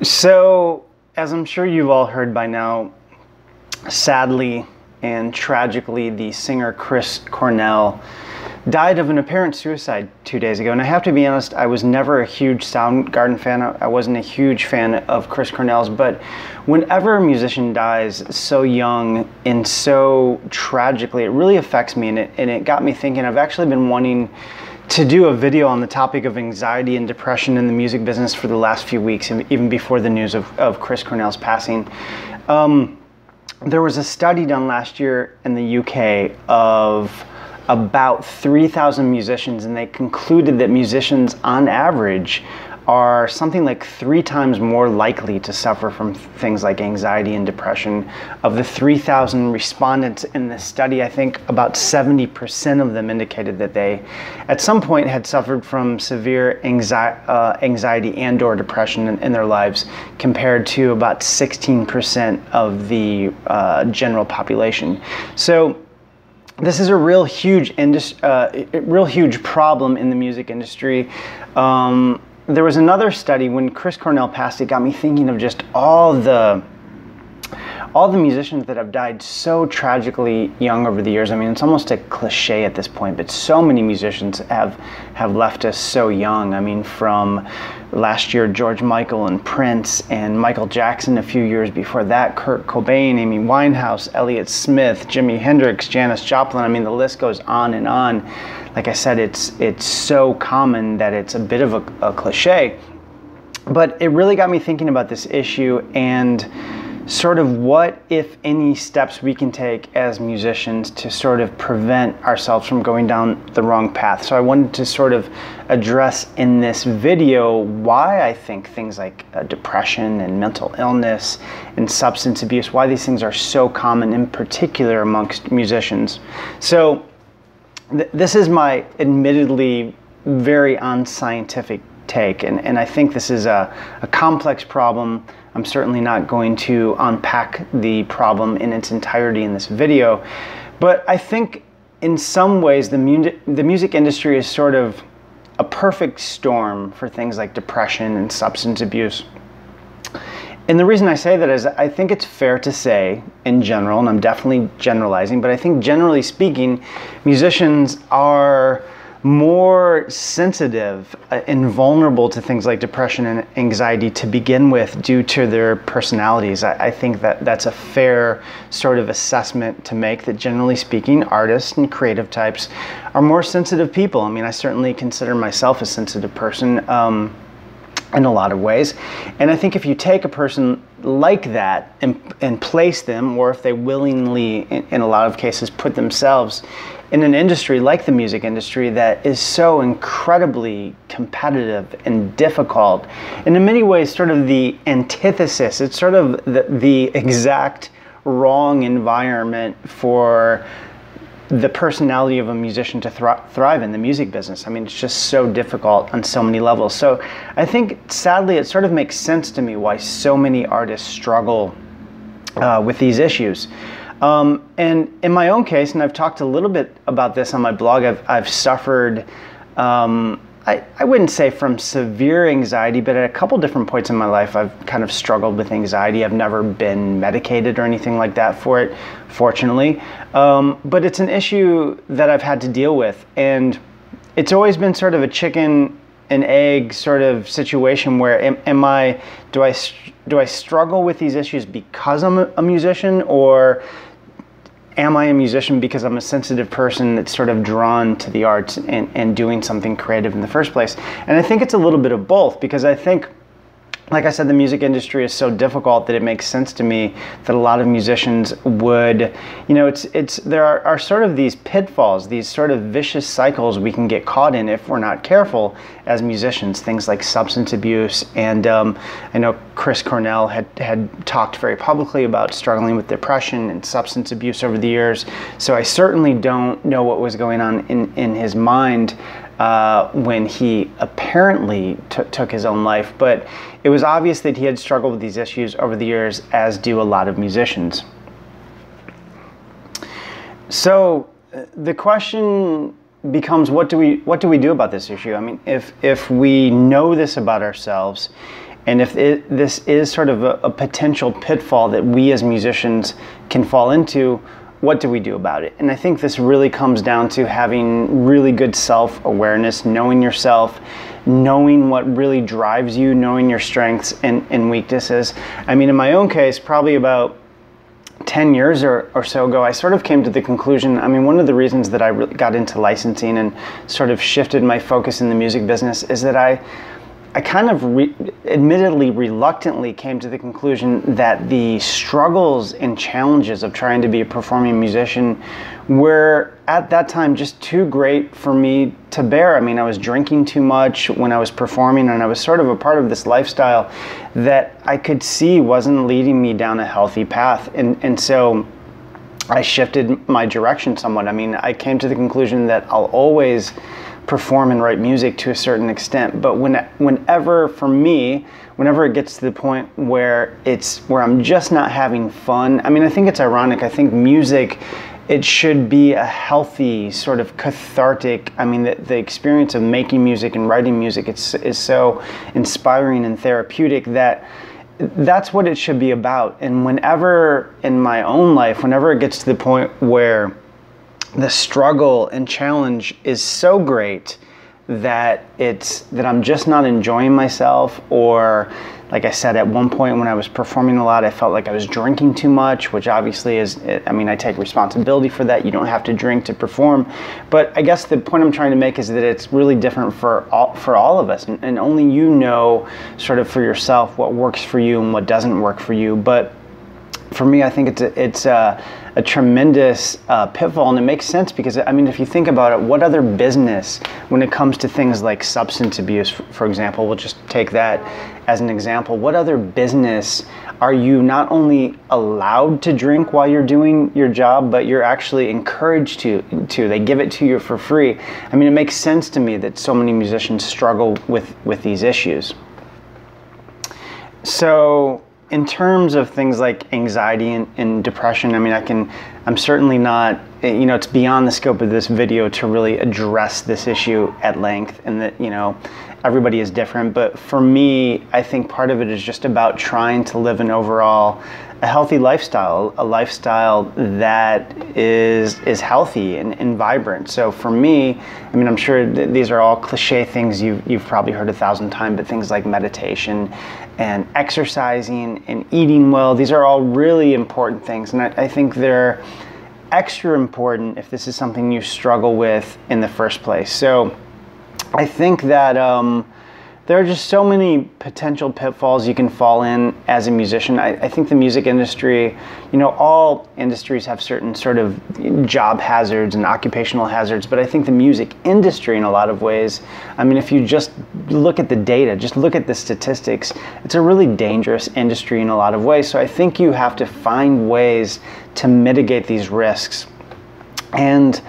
So, as I'm sure you've all heard by now, sadly and tragically, the singer Chris Cornell died of an apparent suicide 2 days ago. And I have to be honest, I was never a huge Soundgarden fan. I wasn't a huge fan of Chris Cornell's, but whenever a musician dies so young and so tragically, it really affects me, and it got me thinking. I've actually been wanting to do a video on the topic of anxiety and depression in the music business for the last few weeks, and even before the news of Chris Cornell's passing. There was a study done last year in the UK of about 3,000 musicians, and they concluded that musicians on average are something like 3 times more likely to suffer from things like anxiety and depression. Of the 3,000 respondents in this study, I think about 70% of them indicated that they at some point had suffered from severe anxiety and or depression in their lives, compared to about 16% of the general population. So this is a real huge problem in the music industry. There was another study when Chris Cornell passed. It got me thinking of just all the musicians that have died so tragically young over the years. I mean, it's almost a cliche at this point, but so many musicians have left us so young. I mean, from last year, George Michael and Prince and Michael Jackson. A few years before that, Kurt Cobain, Amy Winehouse, Elliott Smith, Jimi Hendrix, Janis Joplin. I mean, the list goes on and on. Like I said, it's so common that it's a bit of a cliche. But it really got me thinking about this issue and sort of what, if any, steps we can take as musicians to sort of prevent ourselves from going down the wrong path. So I wanted to sort of address in this video why I think things like depression and mental illness and substance abuse, why these things are so common, in particular amongst musicians. So this is my admittedly very unscientific take, and I think this is a complex problem. I'm certainly not going to unpack the problem in its entirety in this video, but I think in some ways the music industry is sort of a perfect storm for things like depression and substance abuse. And the reason I say that is I think it's fair to say in general, and I'm definitely generalizing, but I think generally speaking, musicians are more sensitive and vulnerable to things like depression and anxiety to begin with due to their personalities. I think that that's a fair sort of assessment to make, that generally speaking, artists and creative types are more sensitive people. I mean, I certainly consider myself a sensitive person in a lot of ways. And I think if you take a person like that and place them, or if they willingly, in a lot of cases, put themselves in an industry like the music industry that is so incredibly competitive and difficult, and in many ways sort of the antithesis, it's sort of the exact wrong environment for the personality of a musician to thrive in the music business. I mean, it's just so difficult on so many levels. So I think, sadly, it sort of makes sense to me why so many artists struggle with these issues. And in my own case, and I've talked a little bit about this on my blog, I've suffered, I wouldn't say from severe anxiety, but at a couple different points in my life, I've kind of struggled with anxiety. I've never been medicated or anything like that for it, fortunately. But it's an issue that I've had to deal with. And it's always been sort of a chicken and egg sort of situation where do I struggle with these issues because I'm a musician, or am I a musician because I'm a sensitive person that's sort of drawn to the arts and doing something creative in the first place? And I think it's a little bit of both, because I think, like I said, the music industry is so difficult that it makes sense to me that a lot of musicians would, you know, there are sort of these pitfalls, these sort of vicious cycles we can get caught in if we're not careful as musicians, things like substance abuse. And I know Chris Cornell had talked very publicly about struggling with depression and substance abuse over the years. So I certainly don't know what was going on in his mind when he apparently took his own life, but it was obvious that he had struggled with these issues over the years, as do a lot of musicians. So the question becomes, what do we do about this issue? I mean, if we know this about ourselves, And if this is sort of a potential pitfall that we as musicians can fall into, what do we do about it? And I think this really comes down to having really good self-awareness, knowing yourself, knowing what really drives you, knowing your strengths and weaknesses. I mean, in my own case, probably about 10 years or so ago, I sort of came to the conclusion, I mean, one of the reasons that I really got into licensing and sort of shifted my focus in the music business is that I kind of admittedly reluctantly came to the conclusion that the struggles and challenges of trying to be a performing musician were at that time just too great for me to bear. I mean, I was drinking too much when I was performing, and I was sort of a part of this lifestyle that I could see wasn't leading me down a healthy path. And so I shifted my direction somewhat. I mean, I came to the conclusion that I'll always perform and write music to a certain extent, but whenever it gets to the point where I'm just not having fun, I mean, I think it's ironic. I think music, it should be a healthy sort of cathartic, I mean, the experience of making music and writing music is so inspiring and therapeutic that's what it should be about. And whenever in my own life, whenever it gets to the point where the struggle and challenge is so great that I'm just not enjoying myself, or like I said, at one point when I was performing a lot, I felt like I was drinking too much, which obviously is, I mean, I take responsibility for that. You don't have to drink to perform. But I guess the point I'm trying to make is that it's really different for all of us, and only you know sort of for yourself what works for you and what doesn't work for you. But for me, I think it's a tremendous pitfall, and it makes sense because, I mean, if you think about it, what other business, when it comes to things like substance abuse, for example, we'll just take that as an example, what other business are you not only allowed to drink while you're doing your job, but you're actually encouraged to. They give it to you for free. I mean, it makes sense to me that so many musicians struggle with these issues. So in terms of things like anxiety and depression, I mean, I'm certainly not, you know, it's beyond the scope of this video to really address this issue at length, and that, you know, everybody is different. But for me, I think part of it is just about trying to live an overall a healthy lifestyle, a lifestyle that is healthy and vibrant. So for me, I mean, I'm sure these are all cliche things you've probably heard 1,000 times, but things like meditation and exercising and eating well, these are all really important things. And I think they're extra important if this is something you struggle with in the first place. So I think that there are just so many potential pitfalls you can fall in as a musician. I think the music industry, you know, all industries have certain sort of job hazards and occupational hazards, but I think the music industry in a lot of ways, I mean, if you just look at the data, just look at the statistics, it's a really dangerous industry in a lot of ways. So I think you have to find ways to mitigate these risks. And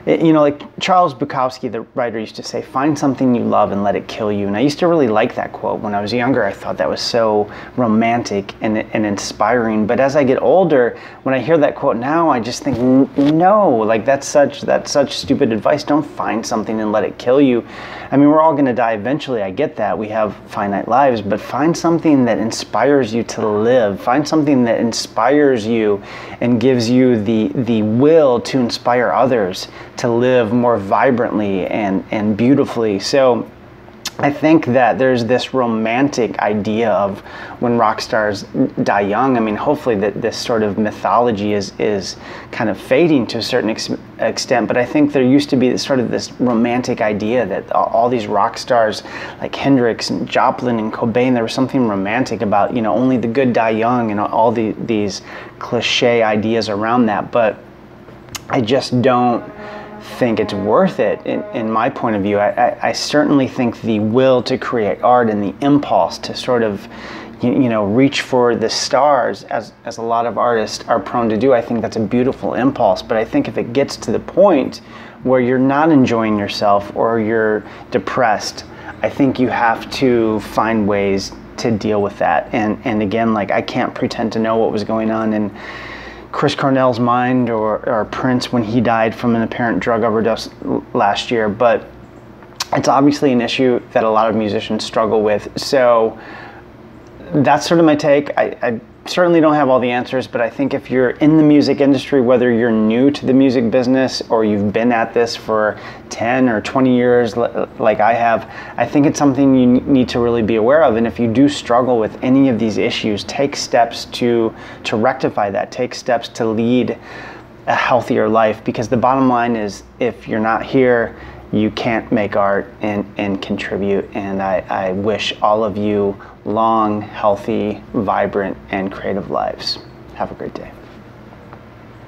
you know, like Charles Bukowski, the writer, used to say, find something you love and let it kill you. And I used to really like that quote. When I was younger, I thought that was so romantic and inspiring. But as I get older, when I hear that quote now, I just think, no, like that's such stupid advice. Don't find something and let it kill you. I mean, we're all going to die eventually. I get that. We have finite lives. But find something that inspires you to live. Find something that inspires you and gives you the will to inspire others to live more vibrantly and beautifully. So I think that there's this romantic idea of when rock stars die young. I mean, hopefully that this sort of mythology is kind of fading to a certain extent, but I think there used to be sort of this romantic idea that all these rock stars like Hendrix and Joplin and Cobain, there was something romantic about, you know, only the good die young and all these cliche ideas around that. But I just don't think it's worth it in my point of view. I certainly think the will to create art and the impulse to sort of, you know, reach for the stars, as a lot of artists are prone to do, I think that's a beautiful impulse. But I think if it gets to the point where you're not enjoying yourself or you're depressed, I think you have to find ways to deal with that. And again, like, I can't pretend to know what was going on in Chris Cornell's mind or Prince when he died from an apparent drug overdose last year, but it's obviously an issue that a lot of musicians struggle with. So that's sort of my take. I certainly don't have all the answers, but I think if you're in the music industry, whether you're new to the music business or you've been at this for 10 or 20 years like I have, I think it's something you need to really be aware of. And if you do struggle with any of these issues, take steps to rectify that. Take steps to lead a healthier life, because the bottom line is, if you're not here, you can't make art and contribute. And I wish all of you long, healthy, vibrant, and creative lives. Have a great day.